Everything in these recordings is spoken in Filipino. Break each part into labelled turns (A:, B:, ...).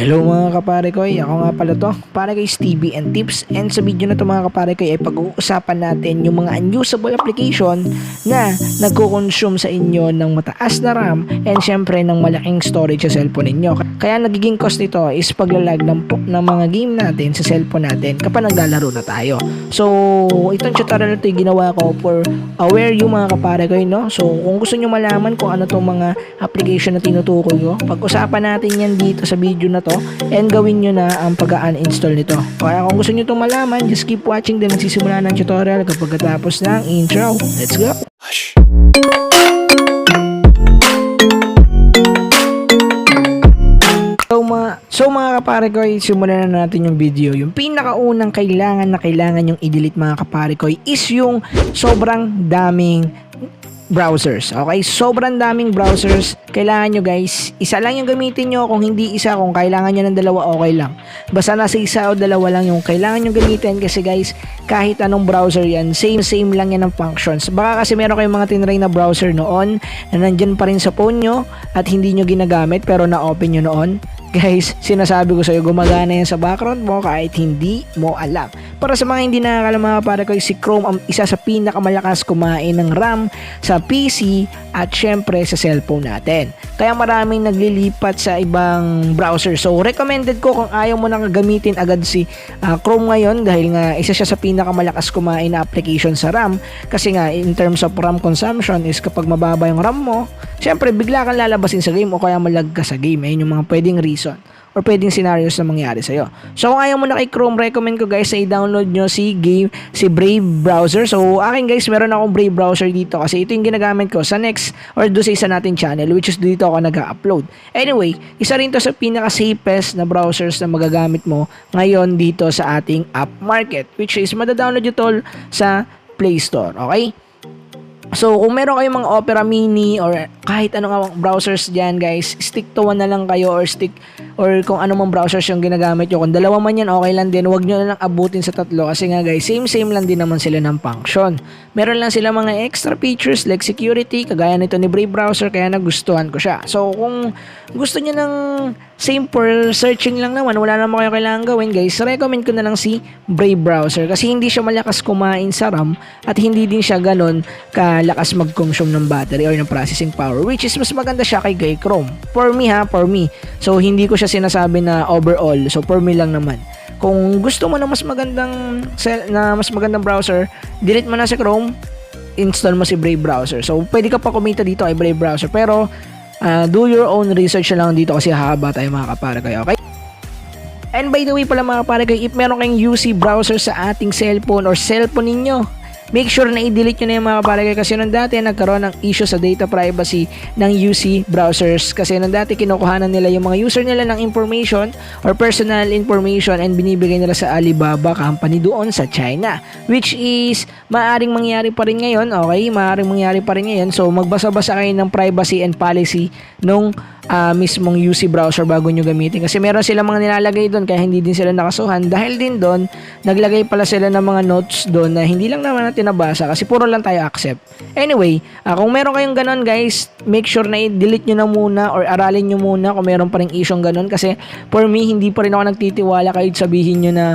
A: Hello mga Kaparekoy, ako nga pala to, Kaparekoy's TV and Tips, and sa video na to mga Kaparekoy ay pag-uusapan natin yung mga unusable application na nagko-consume sa inyo ng mataas na RAM and syempre ng malaking storage sa cellphone ninyo. Kaya nagiging cost nito is paglalag ng mga game natin sa cellphone natin kapag naglalaro na tayo. So itong tutorial na ito yung ginawa ko for aware yung mga Kaparekoy, no? So kung gusto nyo malaman kung ano tong mga application na tinutukoy ko, pag-usapan natin yan dito sa video na to and gawin nyo na ang pag-uninstall nito. Kaya kung gusto nyo itong malaman, just keep watching din magsisimula ng tutorial kapag katapos ng intro. Let's go! So mga Kaparekoy, simulan na natin yung video. Yung pinakaunang kailangan yung i-delete mga Kaparekoy is yung sobrang daming browsers. Okay? Sobrang daming browsers. Kailangan nyo guys, isa lang yung gamitin nyo. Kung hindi isa, kung kailangan nyo ng dalawa, okay lang. Basta nasa isa o dalawa lang yung kailangan nyo gamitin. Kasi guys, kahit anong browser yan, same lang yan ng functions. Baka kasi meron kayong mga tinry na browser noon na nandyan pa rin sa phone nyo at hindi nyo ginagamit pero na-open nyo noon. Guys, sinasabi ko sa iyo, gumagana yan sa background mo kahit hindi mo alam. Para sa mga hindi nakakalam mga Kaparekoy, si Chrome ang isa sa pinakamalakas kumain ng RAM sa PC at syempre sa cellphone natin. Kaya maraming naglilipat sa ibang browser. So recommended ko kung ayaw mo nang gamitin agad si Chrome ngayon dahil nga isa siya sa pinakamalakas kumain na application sa RAM. Kasi nga in terms of RAM consumption is kapag mababa yung RAM mo, syempre bigla kang lalabasin sa game o kaya malag ka sa game. Ayun yung mga pwedeng reason or pwedeng scenarios na mangyari sa'yo. So kung ayaw mo na kay Chrome, recommend ko guys na i-download nyo si Brave browser. So akin guys, meron akong Brave browser dito kasi ito yung ginagamit ko sa next or do sa isa natin channel, which is dito ako nag-upload. Anyway, isa rin to sa pinaka-safest na browsers na magagamit mo ngayon dito sa ating app market, which is madadownload nyo tol sa Play Store. Okay? So, kung meron kayong mga Opera Mini or kahit anong browsers dyan guys, stick to one na lang kayo or kung ano mang browsers yung ginagamit nyo. Kung dalawa man yan, okay lang din. Huwag nyo na lang abutin sa tatlo kasi nga guys, same lang din naman sila ng function. Meron lang sila mga extra features like security, kagaya nito ni Brave Browser, kaya nagustuhan ko siya. So, kung gusto nyo ng same for searching lang naman, wala naman kayo kailangan gawin guys, recommend ko na lang si Brave Browser kasi hindi siya malakas kumain sa RAM at hindi din siya ganon kalakas mag-consume ng battery or ng processing power, which is mas maganda siya kay Chrome. For me. So hindi ko siya sinasabi na overall. So for me lang naman. Kung gusto mo na mas magandang browser, delete mo na si Chrome, install mo si Brave Browser. So pwede ka pa kumita dito kay Brave Browser pero do your own research na lang dito kasi hahaba tayo mga Kaparekoy, okay? And by the way pala mga Kaparekoy, if meron kayong UC browser sa ating cellphone or cellphone ninyo, make sure na i-delete nyo na yung mga Kaparekoy kasi nung dati nagkaroon ng issue sa data privacy ng UC browsers kasi nung dati kinukuhanan nila yung mga user nila ng information or personal information and binibigay nila sa Alibaba company doon sa China, which is maaring mangyari pa rin ngayon. Okay, maaring mangyari pa rin ngayon. So magbasa-basa kayo ng privacy and policy nung mismong UC browser bago nyo gamitin kasi meron sila mga nilalagay doon kaya hindi din sila nakasuhan. Dahil din doon naglagay pala sila ng mga notes doon na hindi lang naman natin nabasa kasi puro lang tayo accept. Anyway, kung meron kayong ganon guys, make sure na i-delete nyo na muna or aralin nyo muna kung meron pa rin issue ganon kasi for me hindi pa rin ako nagtitiwala kahit sabihin nyo na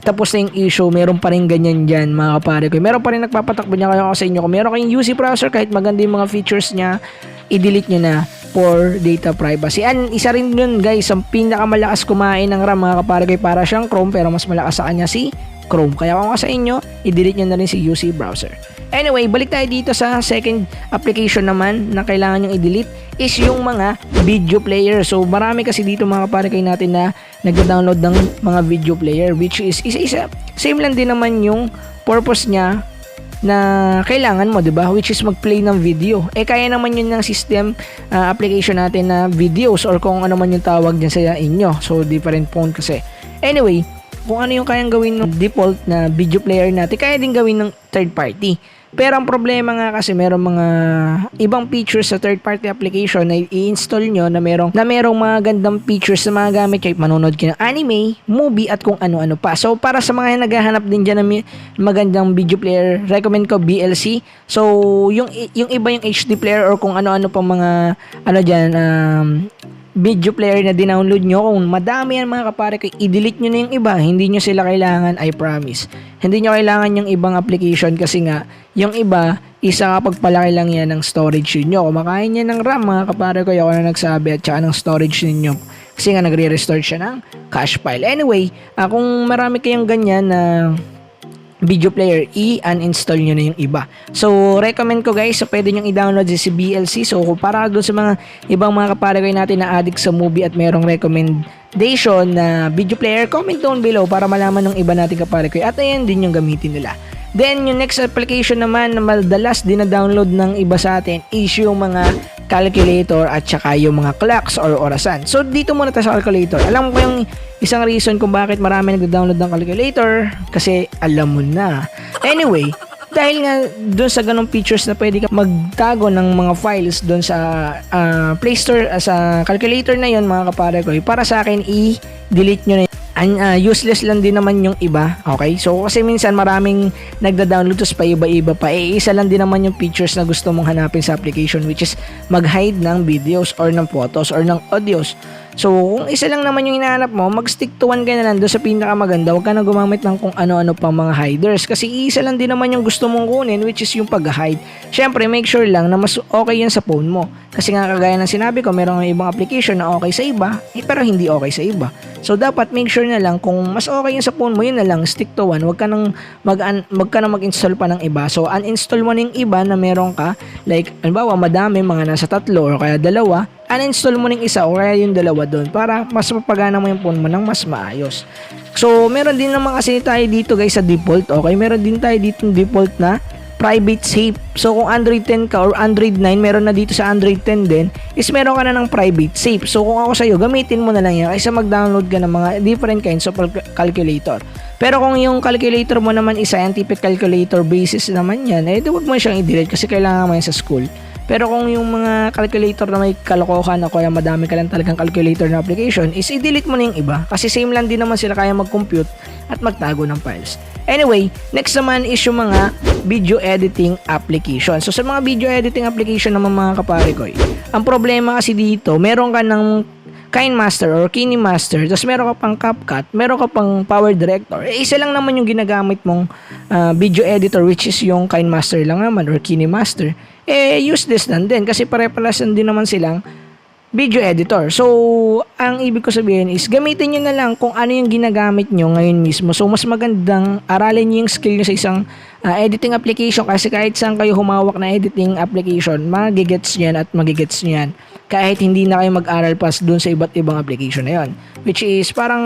A: tapos na yung issue, meron pa rin ganyan dyan mga Kaparekoy. Meron pa rin nagpapatakbo niya kayo sa inyo. Kung meron kayong UC browser kahit maganda yung mga features niya, i-delete nyo na for data privacy. And isa rin yun guys, ang pinakamalakas kumain ng RAM mga Kaparekoy, para siyang Chrome pero mas malakas sa kanya si Chrome. Kaya kung sa inyo, i-delete nyo na rin si UC browser. Anyway, balik tayo dito sa second application naman na kailangan nyong i-delete is yung mga video player. So marami kasi dito mga Kaparekoy natin na nag-download ng mga video player, which is isa-isa. Same lang din naman yung purpose niya na kailangan mo, 'di ba? Which is mag-play ng video. Kaya naman yun ng system application natin na videos or kung ano man yung tawag diyan sa inyo. So different phone kasi. Anyway, kung ano yung kayang gawin ng default na video player natin, kaya din gawin ng third party. Pero ang problema nga kasi merong mga ibang features sa third party application na i-install nyo na merong mga gandang features na mga gamit kayo, manonood kayo ng anime, movie at kung ano-ano pa. So para sa mga naghahanap din dyan ng magandang video player, recommend ko BLC. So yung iba yung HD player or kung ano-ano pa mga ano dyan, video player na dinownload nyo, kung madami yan mga Kaparekoy, i-delete nyo na yung iba. Hindi nyo sila kailangan, I promise. Hindi nyo kailangan yung ibang application kasi nga, yung iba, isa pagpalaki lang yan ng storage nyo. Kumakain yan ng RAM mga Kaparekoy, ako na nagsabi, at saka ng storage ninyo. Kasi nga nagre-restore siya ng cache file. Anyway, kung marami kayong ganyan na video player, i-uninstall nyo na yung iba. So, recommend ko guys, pwede nyo i-download si BLC. So, para doon sa mga ibang mga Kaparekoy natin na addict sa movie at merong recommendation na video player, comment down below para malaman ng iba natin Kaparekoy. At ayan din yung gamitin nila. Then, yung next application naman na madalas din na download ng iba sa atin is yung mga calculator at saka yung mga clocks or orasan. So, dito muna tayo sa calculator. Alam ko yung isang reason kung bakit marami nagda-download ng calculator kasi alam mo na. Anyway, dahil nga doon sa ganong features na pwede ka magtago ng mga files doon sa Play Store, sa calculator na yon mga Kaparekoy, para sa akin i-delete nyo na useless lang din naman yung iba. Okay? So, kasi minsan maraming nagda-download tapos pa iba-iba pa. Isa lang din naman yung features na gusto mong hanapin sa application, which is mag-hide ng videos or ng photos or ng audios. So, kung isa lang naman yung hinahanap mo, mag-stick to one ka na lang doon sa pinakamaganda. Huwag ka na gumamit ng kung ano-ano pang mga hiders. Kasi isa lang din naman yung gusto mong kunin, which is yung pag-hide. Syempre, make sure lang na mas okay yan sa phone mo. Kasi nga kagaya ng sinabi ko, merong ibang application na okay sa iba, pero hindi okay sa iba. So, dapat make sure na lang kung mas okay yan sa phone mo, yun na lang, stick to one. Huwag ka nang mag-install pa ng iba. So, uninstall mo na yung iba na meron ka. Like, halimbawa, madami, mga nasa 3 or kaya 2. Uninstall mo ng isa o kaya yung 2 doon para mas mapagana mo yung phone mo ng mas maayos. So, meron din naman kasi tayo dito guys sa default. Okay, meron din tayo dito default na private safe. So, kung Android 10 ka or Android 9, meron na dito sa Android 10 din, is meron ka na ng private safe. So, kung ako sa'yo, gamitin mo na lang yan kaysa mag-download ka ng mga different kinds of calculator. Pero kung yung calculator mo naman is scientific calculator basis naman yan, eh, huwag mo siyang i-delete kasi kailangan mo yan sa school. Pero kung yung mga calculator na may kalokohan o kaya madami ka lang talagang calculator na application, is i-delete mo na yung iba. Kasi same lang din naman sila kaya mag-compute at magtago ng files. Anyway, next naman is yung mga video editing application. So sa mga video editing application naman mga Kaparekoy, ang problema kasi dito, meron ka ng KineMaster or KineMaster, tapos meron ka pang CapCut, meron ka pang Power Director. Eh, isa lang naman yung ginagamit mong video editor, which is yung KineMaster lang naman or KineMaster. Eh, useless lang din kasi pare-pares din naman silang video editor. So, ang ibig ko sabihin is gamitin nyo na lang kung ano yung ginagamit nyo ngayon mismo. So, mas magandang aralin nyo yung skill nyo sa isang editing application kasi kahit saan kayo humawak na editing application, magigets nyo yan at magigets nyo yan. Kahit hindi na kayo mag-aral pa dun sa iba't ibang application na yon, which is parang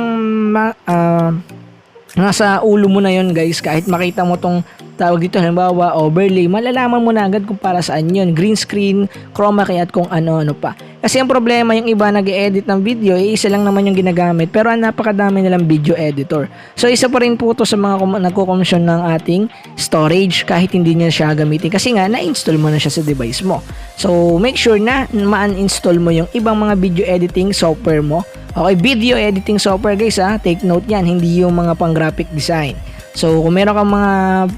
A: nasa ulo mo na yon guys. Kahit makita mo tong tawag dito, halimbawa overlay, malalaman mo na agad kung para saan yun, green screen, chroma key at kung ano-ano pa. Kasi ang problema, yung iba nag-edit ng video, isa lang naman yung ginagamit, pero napakadami nilang video editor. So isa pa rin po to sa mga nagko-commission ng ating storage kahit hindi niya siya gamitin kasi nga na-install mo na siya sa device mo. So make sure na ma-uninstall mo yung ibang mga video editing software mo. Okay, video editing software guys take note yan, hindi yung mga pang graphic design. So, kung meron kang mga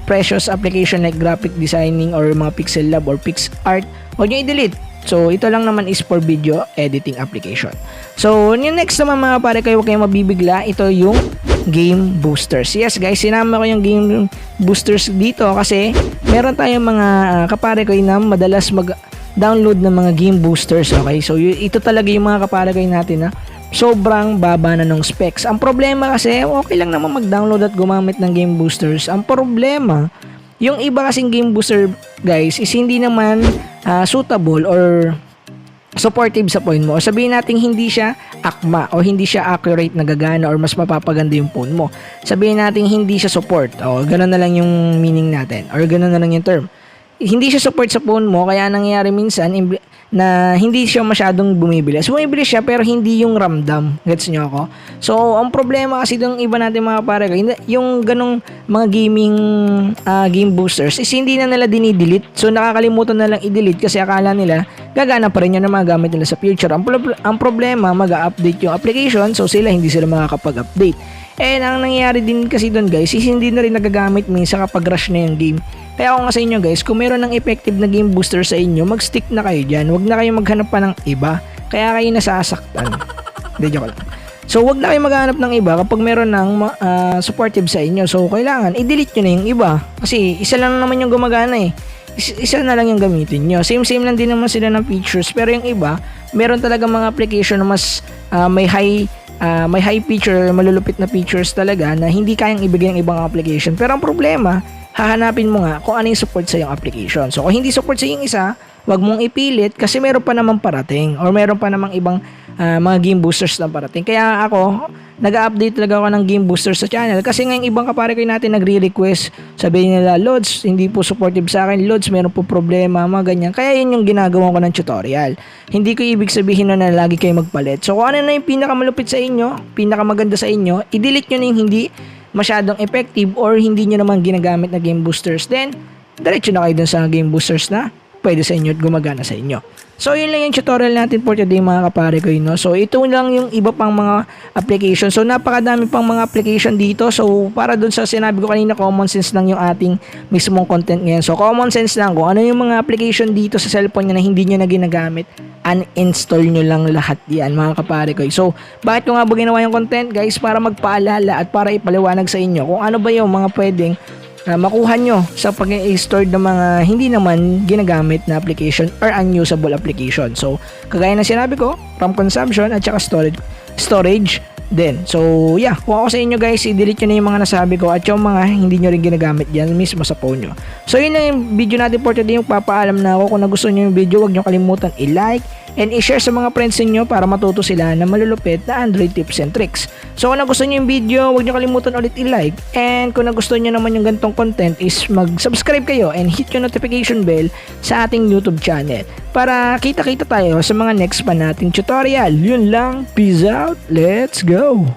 A: precious application like graphic designing or mga pixel lab or PixArt, huwag nyo i-delete. So, ito lang naman is for video editing application. So, yung next naman mga pare kayo, huwag kayong mabibigla. Ito yung game boosters. Yes guys, sinama ko yung game boosters dito kasi meron tayong mga kapare kayo na madalas mag-download ng mga game boosters. Okay, so ito talaga yung mga kapare kayo natin sobrang baba na ng specs. Ang problema kasi, okay lang naman mag-download at gumamit ng game boosters. Ang problema, yung iba kasing game booster guys is hindi naman suitable or supportive sa phone mo. O sabihin natin hindi siya akma o hindi siya accurate na gagana or mas mapapaganda yung phone mo. Sabihin natin hindi siya support. O ganun na lang yung meaning natin or ganun na lang yung term. Hindi siya support sa phone mo kaya nangyayari minsan na hindi siya masyadong bumibilis. Bumibilis siya pero hindi yung ramdam. Gets nyo ako? So, ang problema kasi ng iba natin mga pare, yung ganong mga game boosters is hindi na nila dinidelete. So, nakakalimutan na lang i-delete kasi akala nila gagana pa rin yun na mga gamit nila sa future. Ang problema, mag-update yung application so sila hindi sila makakapag-update. And ang nangyayari din kasi doon guys is hindi na rin nagagamit minsan kapag rush na yung game. Kaya ako nga sa inyo guys, kung meron ng effective na game booster sa inyo, mag-stick na kayo dyan. Huwag na kayo maghanap pa ng iba. Kaya kayo nasasaktan. Hindi, joke lang. So, wag na kayo maghanap ng iba kapag meron ng supportive sa inyo. So, kailangan i-delete nyo na yung iba. Kasi isa lang naman yung gumagana eh. Isa na lang yung gamitin nyo. Same lang din naman sila ng features. Pero yung iba, meron talaga mga application na mas may high feature, malulupit na features talaga na hindi kayang ibigay ng ibang application. Pero ang problema, hahanapin mo nga kung ano yung support sa yung application. So, kung hindi support sa yung isa, wag mong ipilit kasi meron pa namang parating or meron pa namang ibang mga game boosters na parating. Kaya ako, nag-update talaga ako ng game boosters sa channel kasi ngayong ibang Kaparekoy natin nagre-request, sabihin nila, Lods, hindi po supportive sa akin, Lods, meron po problema, mga ganyan. Kaya yun yung ginagawa ko ng tutorial. Hindi ko ibig sabihin na lagi kayo magpalit. So kung ano na yung pinakamalupit sa inyo, pinakamaganda sa inyo, i-delete nyo na yung hindi masyadong effective or hindi nyo naman ginagamit na game boosters. Then, diretso na kayo dun sa game boosters na pwede sa inyo at gumagana sa inyo. So, yun lang yung tutorial natin for today mga Kaparekoy, no? So, ito lang yung iba pang mga application. So, napakadami pang mga application dito. So, para dun sa sinabi ko kanina, common sense lang yung ating mismong content ngayon. So, common sense lang kung ano yung mga application dito sa cellphone nyo na hindi nyo na ginagamit, uninstall nyo lang lahat yan mga Kaparekoy. So, bakit ko nga ba ginawa yung content, guys? Para magpaalala at para ipaliwanag sa inyo kung ano ba yung mga pwedeng makuha nyo sa pag-i-store ng mga hindi naman ginagamit na application or unusable application. So, kagaya na sinabi ko, from consumption at saka storage din. So, yeah, kung ako sa inyo guys, i-delete nyo na yung mga nasabi ko at yung mga hindi nyo rin ginagamit dyan mismo sa phone nyo. So, yun lang yung video natin for today. Yung papaalam na ako, kung nagustuhan nyo yung video, huwag nyo kalimutan i-like and i-share sa mga friends niyo para matuto sila na malulupit na Android tips and tricks. So kung nagustuhan niyo yung video, huwag niyo kalimutan ulit i-like, and kung nagustuhan niyo naman yung ganitong content is mag-subscribe kayo and hit yung notification bell sa ating YouTube channel para kita-kita tayo sa mga next pa nating tutorial. Yun lang, peace out, let's go!